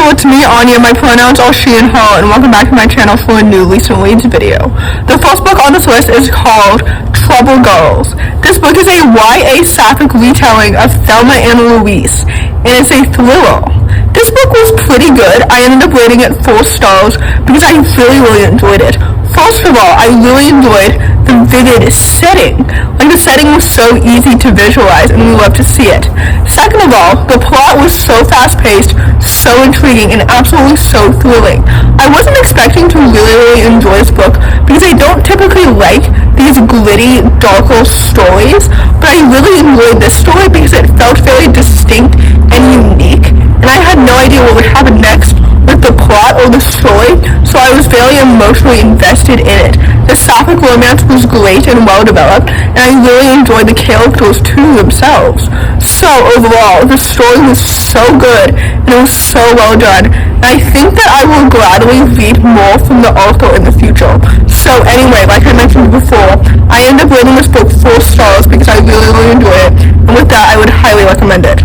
it's me, Anja. My pronouns are she and her, and welcome back to my channel for a new recent reads video. The first book on this list is called Trouble Girls. This book is a YA sapphic retelling of Thelma and Louise, and it's a thriller. This book was pretty good. I ended up rating it 4 stars because I really enjoyed it. First of all, I really enjoyed the vivid setting. Like, the setting was so easy to visualize, and we love to see it. Second of all, the plot was so fast-paced, so intriguing, and absolutely so thrilling. I wasn't expecting to really enjoy this book because I don't typically like these gritty, darker stories, but I really enjoyed this story because it felt very distinct and unique, and I had no idea what would happen next with the plot or the story, so I was very emotionally invested in it. The sapphic romance was great and well developed, and I really enjoyed the characters too themselves. So overall, the story was so good, and it was so well done, and I think that I will gladly read more from the author in the future. So anyway, like I mentioned before, I ended up rating this book 4 stars because I really enjoyed it, and with that, I would highly recommend it.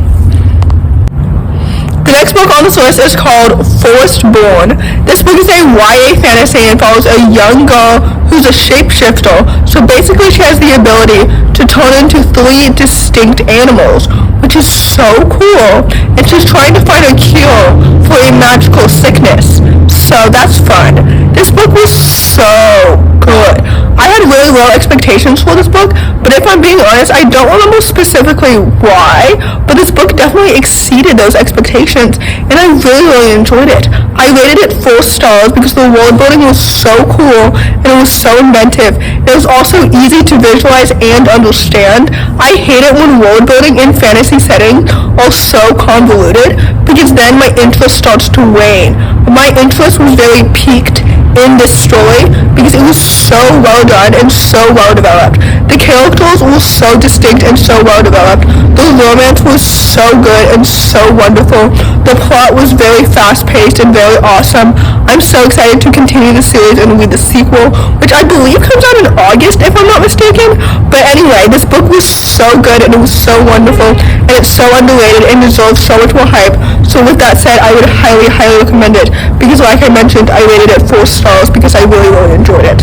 The next book on this list is called Forestborn. This book is a YA fantasy and follows a young girl who's a shapeshifter. So basically she has the ability to turn into 3 distinct animals, which is so cool. And she's trying to find a cure for a magical sickness. So that's fun. This book was so good. I had really low expectations for this book, but if I'm being honest, I don't remember specifically why, but this book definitely exceeded those expectations, and I really enjoyed it. I rated it 4 stars because the world building was so cool, and it was so inventive. It was also easy to visualize and understand. I hate it when world building in fantasy settings are so convoluted, because then my interest starts to wane. My interest was very piqued in this story because it was so well done and so well developed. The characters were so distinct and so well developed. The romance was so good and so wonderful. The plot was very fast paced and very awesome. I'm so excited to continue the series and read the sequel, which I believe comes out in August if I'm not mistaken. But anyway, this book was so good and it was so wonderful, and it's so underrated and deserves so much more hype. So with that said, I would highly recommend it because, like I mentioned, I rated it 4 stars because I really enjoyed it.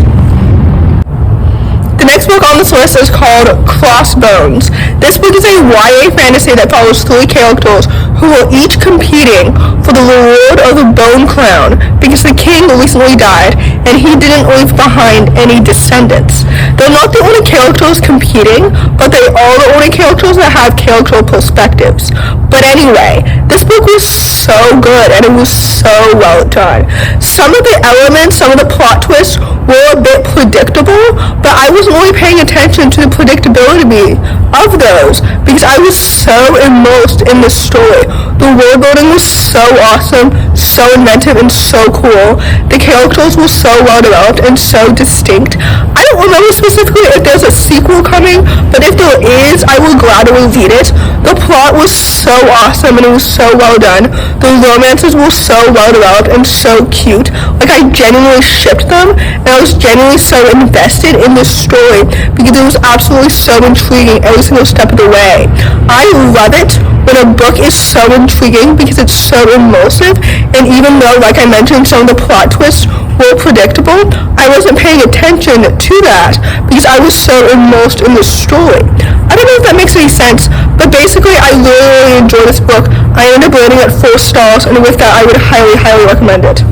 The next book on this list is called Crossbones. This book is a YA fantasy that follows 3 characters who are each competing for the reward of the Bone Crown because the king recently died and he didn't leave behind any descendants. They're not the only characters competing, but they are the only characters that have character perspectives. But anyway, this book was so good and it was so well done. Some of the elements, some of the plot twists were a bit predictable, but I wasn't really paying attention to the predictability of those because I was so immersed in the story. The world building was so awesome, so inventive, and so cool. The characters were so well developed and so distinct. I don't remember specifically if there's a sequel coming, but if there is, I will gladly read it. The plot was so awesome and it was so well done. The romances were so well developed and so cute. Like, I genuinely shipped them, and I was genuinely so invested in this story because it was absolutely so intriguing every single step of the way. I love it when a book is so intriguing because it's so immersive, and even though, like I mentioned, some of the plot twists were predictable, I wasn't paying attention to that because I was so immersed in the story. I don't know if that makes any sense, but basically I really enjoyed this book. I ended up rating it 4 stars, and with that I would highly recommend it.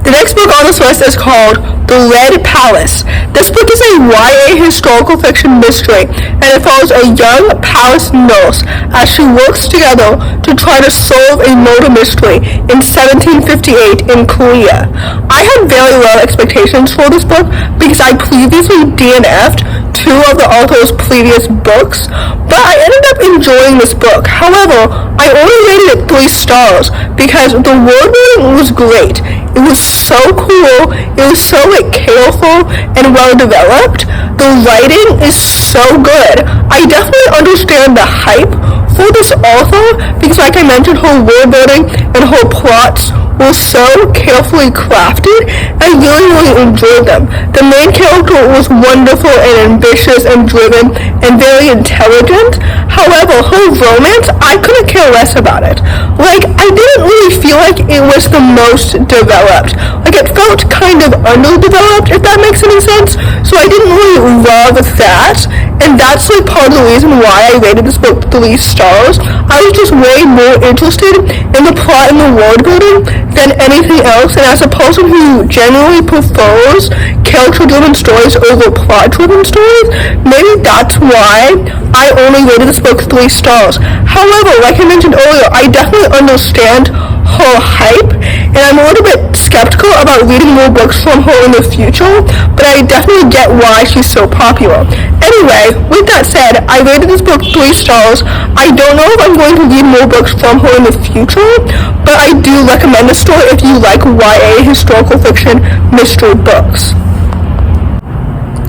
The next book on this list is called The Red Palace. This book is a YA historical fiction mystery, and it follows a young palace nurse as she works together to try to solve a murder mystery in 1758 in Korea. I had very low expectations for this book because I previously DNF'd 2 of the author's previous books, but I ended up enjoying this book. However, I only rated it 3 stars because the world building was great. It was so cool. It was so careful and well developed. The writing is so good. I definitely understand the hype for this author because, like I mentioned, her world building and her plots were so carefully crafted. I really enjoyed them. The main character was wonderful and ambitious and driven and very intelligent. However, her romance, I couldn't care less about it. Like, I didn't really feel like it was the most developed. Like, it felt kind of underdeveloped, if that makes any sense. So I didn't really love that. And that's like part of the reason why I rated this book 3 stars. I was just way more interested in the plot and the world building than anything else. And as a person who generally prefers character-driven stories over plot-driven stories, maybe that's why I only rated this book 3 stars. However, like I mentioned earlier, I definitely understand her hype, and I'm a little bit skeptical about reading more books from her in the future, but I definitely get why she's so popular. Anyway, with that said, I rated this book 3 stars. I don't know if I'm going to read more books from her in the future, but I do recommend this story if you like YA historical fiction mystery books.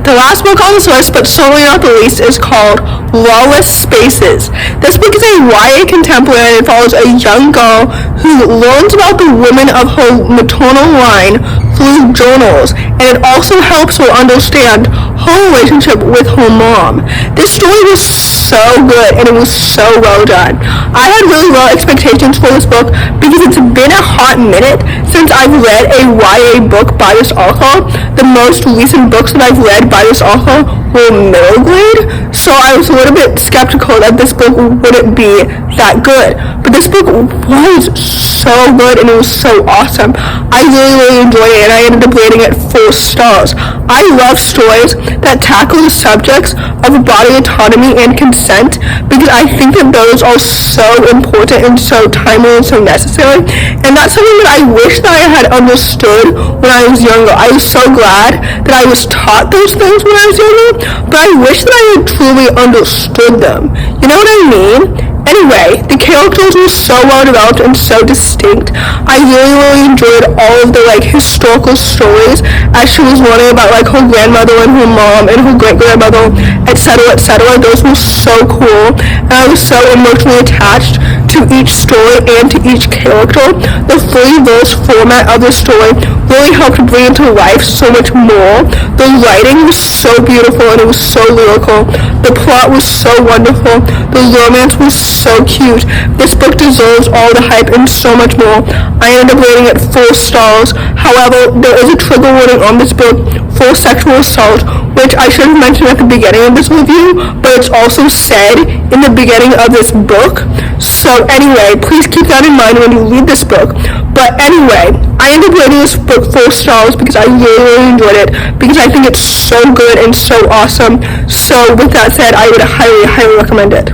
The last book on this list, but certainly not the least, is called Lawless Spaces. This book is a YA contemporary and it follows a young girl who learns about the women of her maternal line through journals, and it also helps her understand her relationship with her mom. This story was so good and it was so well done. I had really low expectations for this book because it's been a hot minute since I've read a YA book by this author. The most recent books that I've read by this author were middle grade, so I was a little bit skeptical that this book wouldn't be that good. But this book was so good and it was so awesome. I really enjoyed it and I ended up rating it 4 stars. I love stories that tackle the subjects of body autonomy and consent because I think that those are so important and so timely and so necessary. And that's something that I wish that I had understood when I was younger. I was so glad that I was taught those things when I was younger, but I wish that I had truly understood them. You know what I mean? Anyway, the characters were so well developed and so distinct. I really enjoyed all of the historical stories as she was learning about her grandmother and her mom and her great-grandmother, etc. Those were so cool, and I was so emotionally attached to each story and to each character. The free verse format of the story really helped bring it to life so much more. The writing was so beautiful and it was so lyrical. The plot was so wonderful. The romance was so cute. This book deserves all the hype and so much more. I ended up rating it 4 stars. However, there is a trigger warning on this book for sexual assault, which I should have mentioned at the beginning of this review, but it's also said in the beginning of this book. So anyway, please keep that in mind when you read this book. But anyway, I ended up rating this book 4 stars because I really enjoyed it, because I think it's so good and so awesome. So with that said, I would highly recommend it.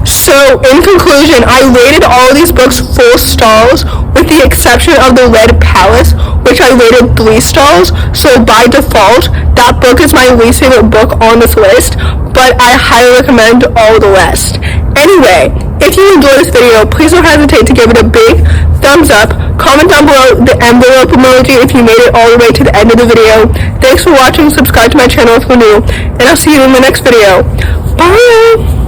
So, in conclusion, I rated all of these books 4 stars, with the exception of The Red Palace, which I rated 3 stars, so by default, that book is my least favorite book on this list, but I highly recommend all the rest. Anyway, if you enjoyed this video, please don't hesitate to give it a big thumbs up, comment down below the envelope emoji if you made it all the way to the end of the video. Thanks for watching, subscribe to my channel if you're new, and I'll see you in the next video. Bye!